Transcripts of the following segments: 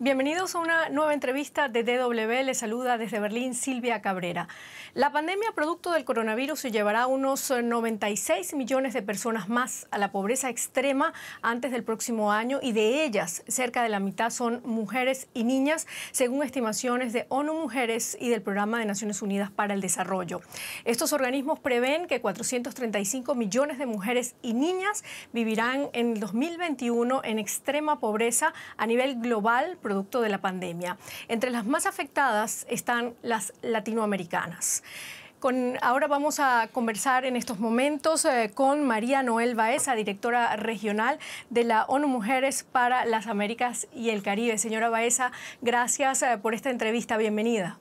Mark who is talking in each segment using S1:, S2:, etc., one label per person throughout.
S1: Bienvenidos a una nueva entrevista de DW. Les saluda desde Berlín Silvia Cabrera. La pandemia producto del coronavirus se llevará a unos 96 millones de personas más a la pobreza extrema antes del próximo año, y de ellas cerca de la mitad son mujeres y niñas, según estimaciones de ONU Mujeres y del Programa de Naciones Unidas para el Desarrollo. Estos organismos prevén que 435 millones de mujeres y niñas vivirán en el 2021 en extrema pobreza a nivel global, producto de la pandemia. Entre las más afectadas están las latinoamericanas. Ahora vamos a conversar en estos momentos con María Noel Baeza, directora regional de la ONU Mujeres para las Américas y el Caribe. Señora Baeza, gracias por esta entrevista. Bienvenida.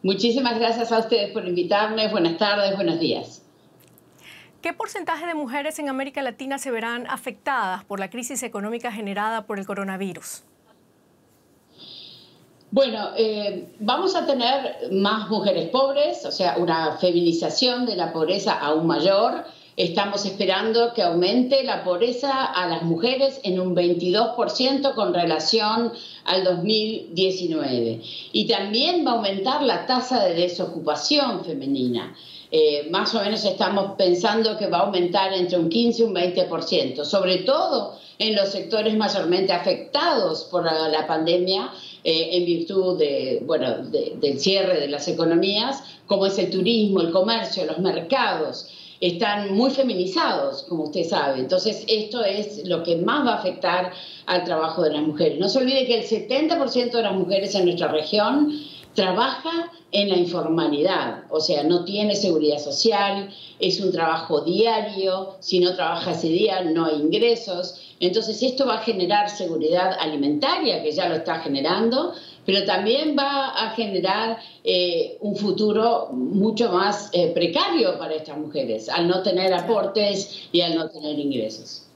S2: Muchísimas gracias a ustedes por invitarme. Buenas tardes, buenos días.
S1: ¿Qué porcentaje de mujeres en América Latina se verán afectadas por la crisis económica generada por el coronavirus?
S2: Bueno, vamos a tener más mujeres pobres, o sea, una feminización de la pobreza aún mayor. Estamos esperando que aumente la pobreza a las mujeres en un 22% con relación al 2019. Y también va a aumentar la tasa de desocupación femenina. Más o menos estamos pensando que va a aumentar entre un 15 y un 20%, sobre todo en los sectores mayormente afectados por la pandemia, en virtud del cierre de las economías, como es el turismo, el comercio, los mercados. Están muy feminizados, como usted sabe. Entonces, esto es lo que más va a afectar al trabajo de las mujeres. No se olvide que el 70% de las mujeres en nuestra región trabaja en la informalidad, o sea, no tiene seguridad social, es un trabajo diario, si no trabaja ese día no hay ingresos. Entonces esto va a generar seguridad alimentaria, que ya lo está generando, pero también va a generar un futuro mucho más precario para estas mujeres, al no tener aportes y al no tener ingresos.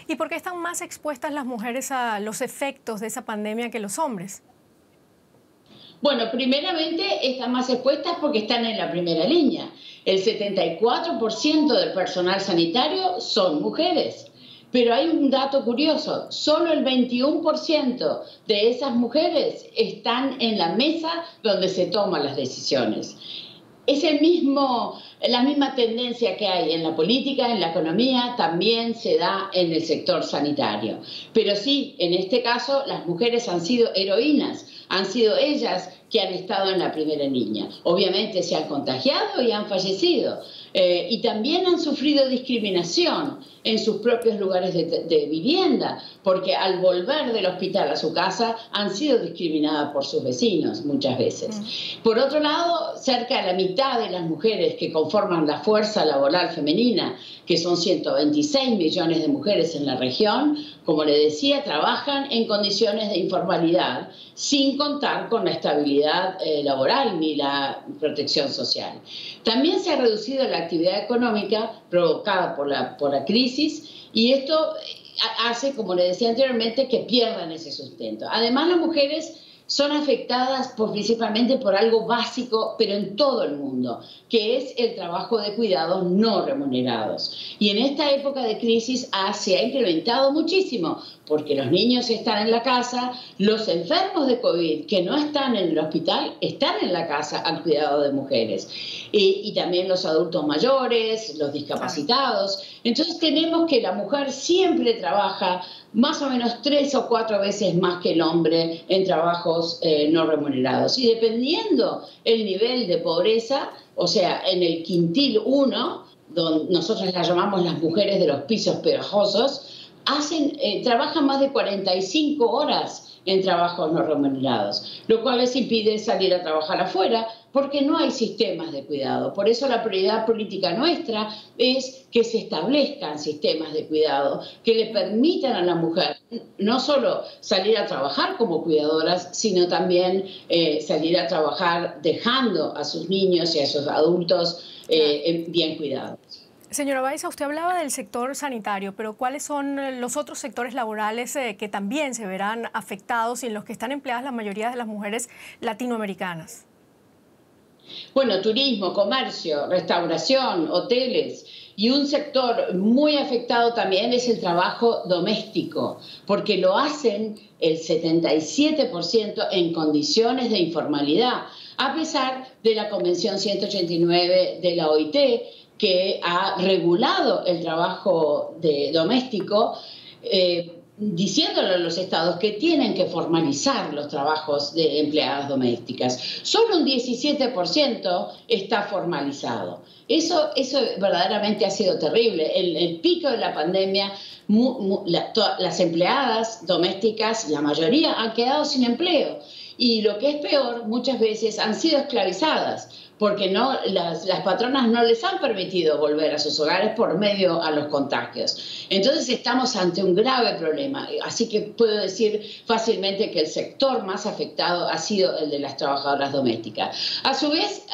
S1: ¿Y por qué están más expuestas las mujeres a los efectos de esa pandemia que los hombres?
S2: Bueno, primeramente están más expuestas porque están en la primera línea. El 74% del personal sanitario son mujeres. Pero hay un dato curioso, solo el 21% de esas mujeres están en la mesa donde se toman las decisiones. Es la misma tendencia que hay en la política, en la economía, también se da en el sector sanitario. Pero sí, en este caso, las mujeres han sido heroínas, han sido ellas que han estado en la primera línea. Obviamente se han contagiado y han fallecido. Y también han sufrido discriminación en sus propios lugares de vivienda, porque al volver del hospital a su casa han sido discriminadas por sus vecinos muchas veces. Por otro lado, cerca de la mitad de las mujeres que conforman la fuerza laboral femenina, que son 126 millones de mujeres en la región, como le decía, trabajan en condiciones de informalidad, sin contar con la estabilidad laboral ni la protección social. También se ha reducido la actividad económica provocada por la crisis, y esto hace, como le decía anteriormente, que pierdan ese sustento. Además, las mujeres son afectadas principalmente por algo básico, pero en todo el mundo, que es el trabajo de cuidados no remunerados. Y en esta época de crisis se ha incrementado muchísimo, porque los niños están en la casa, los enfermos de COVID que no están en el hospital están en la casa al cuidado de mujeres. Y también los adultos mayores, los discapacitados. Entonces tenemos que la mujer siempre trabaja más o menos 3 o 4 veces más que el hombre en trabajos no remunerados. Y dependiendo el nivel de pobreza, o sea, en el quintil 1, donde nosotros las llamamos las mujeres de los pisos pegajosos, trabajan más de 45 horas en trabajos no remunerados, lo cual les impide salir a trabajar afuera porque no hay sistemas de cuidado. Por eso la prioridad política nuestra es que se establezcan sistemas de cuidado que le permitan a la mujer no solo salir a trabajar como cuidadoras, sino también salir a trabajar dejando a sus niños y a sus adultos bien cuidados.
S1: Señora Baeza, usted hablaba del sector sanitario, pero ¿cuáles son los otros sectores laborales que también se verán afectados y en los que están empleadas la mayoría de las mujeres latinoamericanas?
S2: Bueno, turismo, comercio, restauración, hoteles. Y un sector muy afectado también es el trabajo doméstico, porque lo hacen el 77% en condiciones de informalidad, a pesar de la Convención 189 de la OIT, que ha regulado el trabajo doméstico, diciéndole a los estados que tienen que formalizar los trabajos de empleadas domésticas. Solo un 17% está formalizado. Eso verdaderamente ha sido terrible. El pico de la pandemia, las empleadas domésticas, la mayoría, han quedado sin empleo. Y lo que es peor, muchas veces han sido esclavizadas, porque las patronas no les han permitido volver a sus hogares por medio a los contagios. Entonces estamos ante un grave problema. Así que puedo decir fácilmente que el sector más afectado ha sido el de las trabajadoras domésticas. A su vez,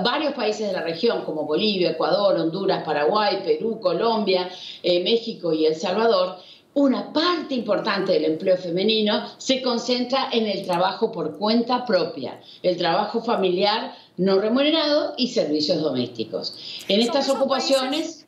S2: varios países de la región, como Bolivia, Ecuador, Honduras, Paraguay, Perú, Colombia, México y El Salvador, una parte importante del empleo femenino se concentra en el trabajo por cuenta propia, el trabajo familiar no remunerado y servicios domésticos. En estas ocupaciones...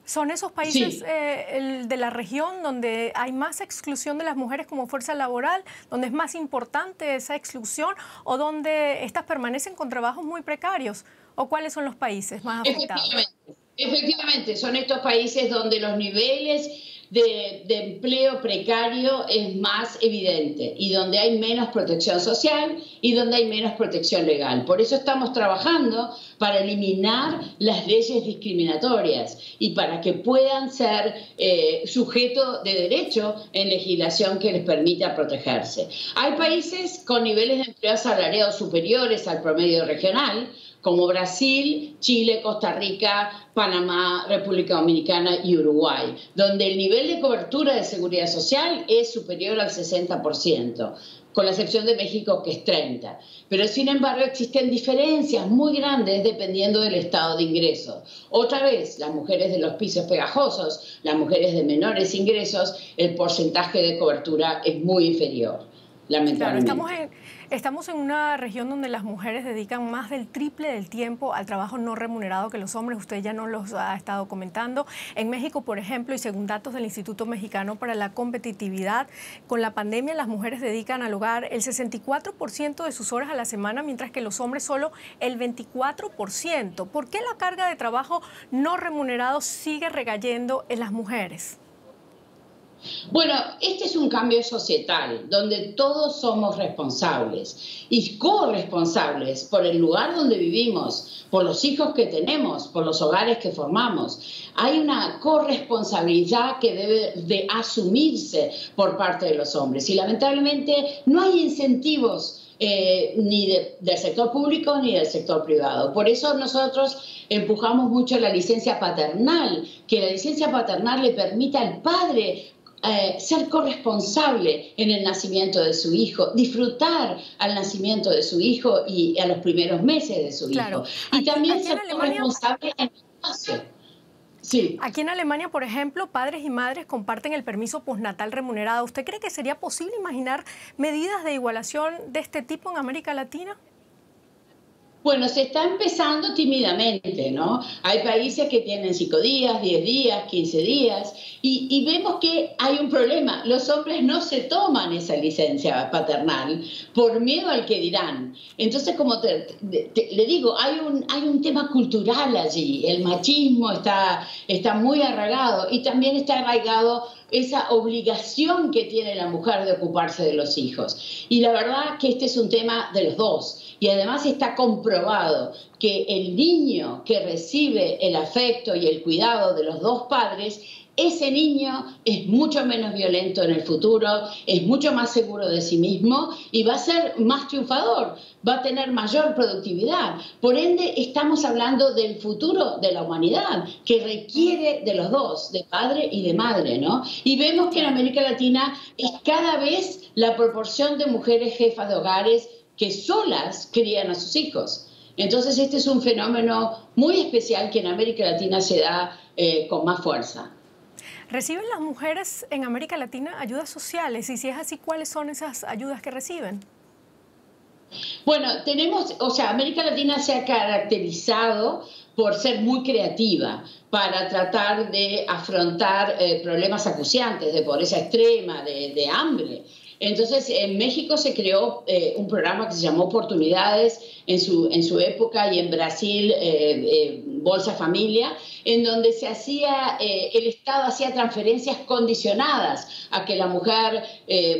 S1: ¿Son esos países de la región donde hay más exclusión de las mujeres como fuerza laboral, donde es más importante esa exclusión o donde estas permanecen con trabajos muy precarios? ¿O cuáles son los países más afectados?
S2: Efectivamente, son estos países donde los niveles de empleo precario es más evidente y donde hay menos protección social y donde hay menos protección legal. Por eso estamos trabajando para eliminar las leyes discriminatorias y para que puedan ser sujeto de derecho en legislación que les permita protegerse. Hay países con niveles de empleo asalariado superiores al promedio regional, como Brasil, Chile, Costa Rica, Panamá, República Dominicana y Uruguay, donde el nivel de cobertura de seguridad social es superior al 60%, con la excepción de México, que es 30%. Pero, sin embargo, existen diferencias muy grandes dependiendo del estado de ingresos. Otra vez, las mujeres de los pisos pegajosos, las mujeres de menores ingresos, el porcentaje de cobertura es muy inferior, lamentablemente.
S1: Claro, estamos en una región donde las mujeres dedican más del triple del tiempo al trabajo no remunerado que los hombres. Usted ya nos los ha estado comentando. En México, por ejemplo, y según datos del Instituto Mexicano para la Competitividad, con la pandemia las mujeres dedican al hogar el 64% de sus horas a la semana, mientras que los hombres solo el 24%. ¿Por qué la carga de trabajo no remunerado sigue recayendo en las mujeres?
S2: Bueno, este es un cambio societal donde todos somos responsables y corresponsables por el lugar donde vivimos, por los hijos que tenemos, por los hogares que formamos. Hay una corresponsabilidad que debe de asumirse por parte de los hombres y lamentablemente no hay incentivos ni del sector público ni del sector privado. Por eso nosotros empujamos mucho la licencia paternal, que la licencia paternal le permita al padre ser corresponsable en el nacimiento de su hijo, disfrutar al nacimiento de su hijo y a los primeros meses de su hijo. Y también ser corresponsable en el espacio. Sí.
S1: Aquí en Alemania, por ejemplo, padres y madres comparten el permiso postnatal remunerado. ¿Usted cree que sería posible imaginar medidas de igualación de este tipo en América Latina?
S2: Bueno, se está empezando tímidamente, ¿no? Hay países que tienen 5 días, 10 días, 15 días y vemos que hay un problema. Los hombres no se toman esa licencia paternal por miedo al que dirán. Entonces, como le digo, hay un tema cultural allí. El machismo está muy arraigado y también está arraigado esa obligación que tiene la mujer de ocuparse de los hijos. Y la verdad que este es un tema de los dos. Y además está comprobado que el niño que recibe el afecto y el cuidado de los dos padres, ese niño es mucho menos violento en el futuro, es mucho más seguro de sí mismo y va a ser más triunfador, va a tener mayor productividad. Por ende, estamos hablando del futuro de la humanidad, que requiere de los dos, de padre y de madre, ¿no? Y vemos que en América Latina es cada vez la proporción de mujeres jefas de hogares que solas crían a sus hijos. Entonces, este es un fenómeno muy especial que en América Latina se da con más fuerza.
S1: ¿Reciben las mujeres en América Latina ayudas sociales? Y si es así, ¿cuáles son esas ayudas que reciben?
S2: Bueno, tenemos, o sea, América Latina se ha caracterizado por ser muy creativa para tratar de afrontar problemas acuciantes de pobreza extrema, de hambre. Entonces, en México se creó un programa que se llamó Oportunidades en su época, y en Brasil Bolsa Familia, en donde se hacía, el Estado hacía transferencias condicionadas a que la mujer,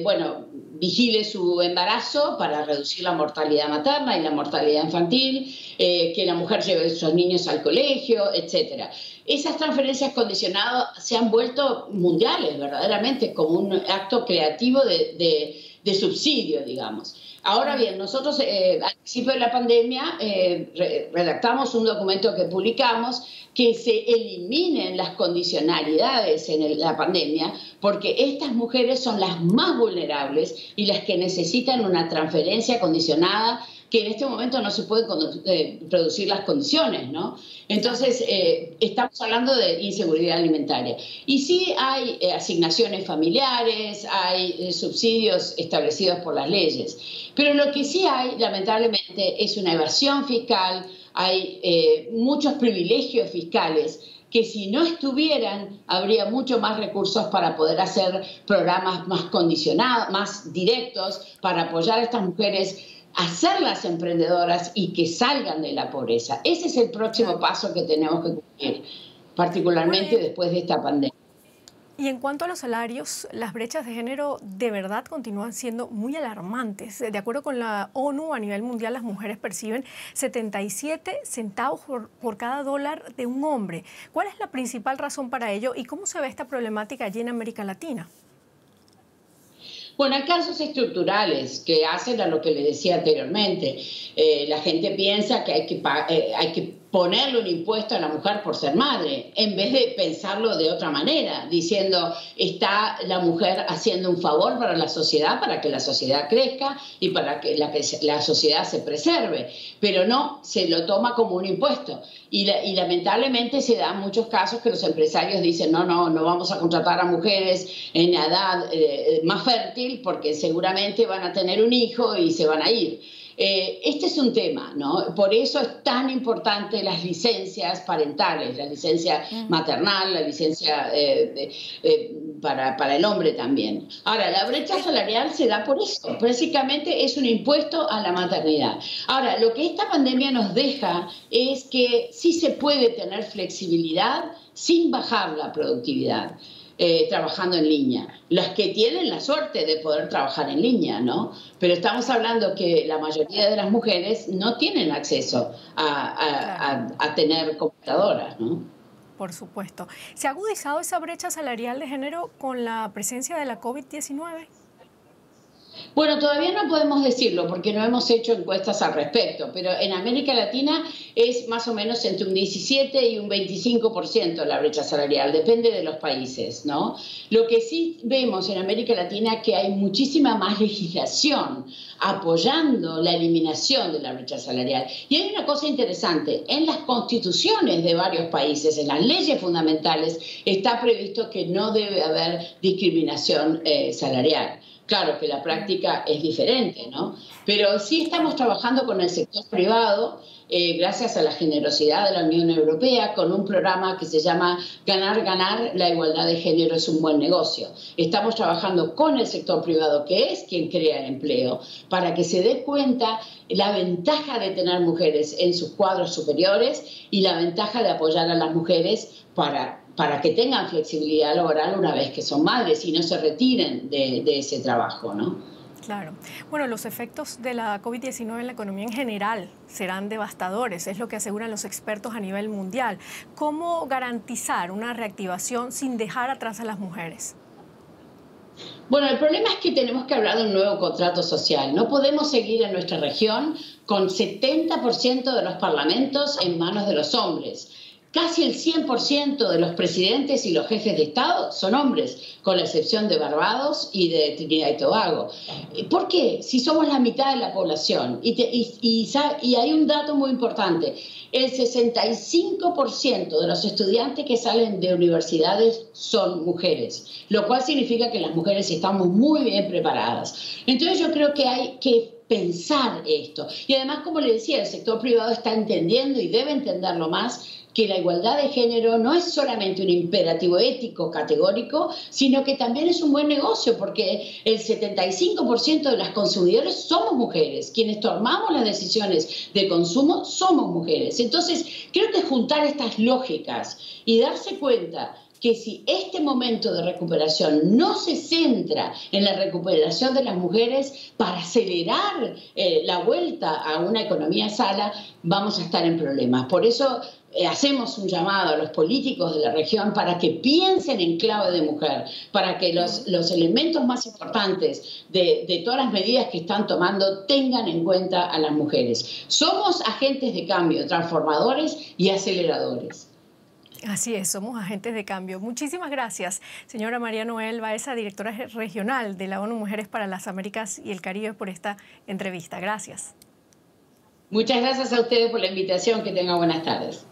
S2: bueno, vigile su embarazo para reducir la mortalidad materna y la mortalidad infantil, que la mujer lleve a sus niños al colegio, etcétera. Esas transferencias condicionadas se han vuelto mundiales, verdaderamente, como un acto creativo de subsidio, digamos. Ahora bien, nosotros al principio de la pandemia redactamos un documento que publicamos, que se eliminen las condicionalidades en la pandemia, porque estas mujeres son las más vulnerables y las que necesitan una transferencia condicionada, que en este momento no se pueden producir las condiciones, ¿no? Entonces, estamos hablando de inseguridad alimentaria. Y sí hay asignaciones familiares, hay subsidios establecidos por las leyes, pero lo que sí hay, lamentablemente, es una evasión fiscal, hay muchos privilegios fiscales que si no estuvieran, habría mucho más recursos para poder hacer programas más condicionados, más directos, para apoyar a estas mujeres, hacerlas emprendedoras y que salgan de la pobreza. Ese es el próximo paso que tenemos que cumplir, particularmente después de esta pandemia.
S1: Y en cuanto a los salarios, las brechas de género de verdad continúan siendo muy alarmantes. De acuerdo con la ONU, a nivel mundial, las mujeres perciben 77 centavos por cada dólar de un hombre. ¿Cuál es la principal razón para ello y cómo se ve esta problemática allí en América Latina?
S2: Bueno, hay casos estructurales que hacen a lo que les decía anteriormente. La gente piensa que hay que ponerle un impuesto a la mujer por ser madre, en vez de pensarlo de otra manera, diciendo, está la mujer haciendo un favor para la sociedad, para que la sociedad crezca y para que la sociedad se preserve, pero no, se lo toma como un impuesto. Y lamentablemente se dan muchos casos que los empresarios dicen, no vamos a contratar a mujeres en edad más fértil porque seguramente van a tener un hijo y se van a ir. Este es un tema, ¿no? Por eso es tan importante las licencias parentales, la licencia maternal, la licencia para el hombre también. Ahora, la brecha salarial se da por eso. Básicamente es un impuesto a la maternidad. Ahora, lo que esta pandemia nos deja es que sí se puede tener flexibilidad sin bajar la productividad. Trabajando en línea, las que tienen la suerte de poder trabajar en línea, ¿no? Pero estamos hablando que la mayoría de las mujeres no tienen acceso a tener computadoras, ¿no?
S1: Por supuesto. ¿Se ha agudizado esa brecha salarial de género con la presencia de la COVID-19?
S2: Bueno, todavía no podemos decirlo porque no hemos hecho encuestas al respecto, pero en América Latina es más o menos entre un 17 y un 25% la brecha salarial, depende de los países, ¿no? Lo que sí vemos en América Latina es que hay muchísima más legislación apoyando la eliminación de la brecha salarial. Y hay una cosa interesante, en las constituciones de varios países, en las leyes fundamentales, está previsto que no debe haber discriminación salarial. Claro que la práctica es diferente, ¿no? Pero sí estamos trabajando con el sector privado, gracias a la generosidad de la Unión Europea, con un programa que se llama Ganar, Ganar, la igualdad de género es un buen negocio. Estamos trabajando con el sector privado, que es quien crea el empleo, para que se dé cuenta la ventaja de tener mujeres en sus cuadros superiores y la ventaja de apoyar a las mujeres para que tengan flexibilidad laboral una vez que son madres y no se retiren de ese trabajo, ¿no?
S1: Claro. Bueno, los efectos de la COVID-19 en la economía en general serán devastadores, es lo que aseguran los expertos a nivel mundial. ¿Cómo garantizar una reactivación sin dejar atrás a las mujeres?
S2: Bueno, el problema es que tenemos que hablar de un nuevo contrato social. No podemos seguir en nuestra región con 70% de los parlamentos en manos de los hombres. Casi el 100% de los presidentes y los jefes de Estado son hombres, con la excepción de Barbados y de Trinidad y Tobago. ¿Por qué? Si somos la mitad de la población. Y hay un dato muy importante. El 65% de los estudiantes que salen de universidades son mujeres, lo cual significa que las mujeres estamos muy bien preparadas. Entonces yo creo que hay que pensar esto. Y además, como le decía, el sector privado está entendiendo y debe entenderlo más, que la igualdad de género no es solamente un imperativo ético categórico, sino que también es un buen negocio, porque el 75% de las consumidoras somos mujeres. Quienes tomamos las decisiones de consumo somos mujeres. Entonces, creo que juntar estas lógicas y darse cuenta que si este momento de recuperación no se centra en la recuperación de las mujeres para acelerar la vuelta a una economía sana, vamos a estar en problemas. Por eso hacemos un llamado a los políticos de la región para que piensen en clave de mujer, para que los elementos más importantes de todas las medidas que están tomando tengan en cuenta a las mujeres. Somos agentes de cambio, transformadores y aceleradores.
S1: Así es, somos agentes de cambio. Muchísimas gracias, señora María Noel Baeza, directora regional de la ONU Mujeres para las Américas y el Caribe, por esta entrevista. Gracias.
S2: Muchas gracias a ustedes por la invitación. Que tengan buenas tardes.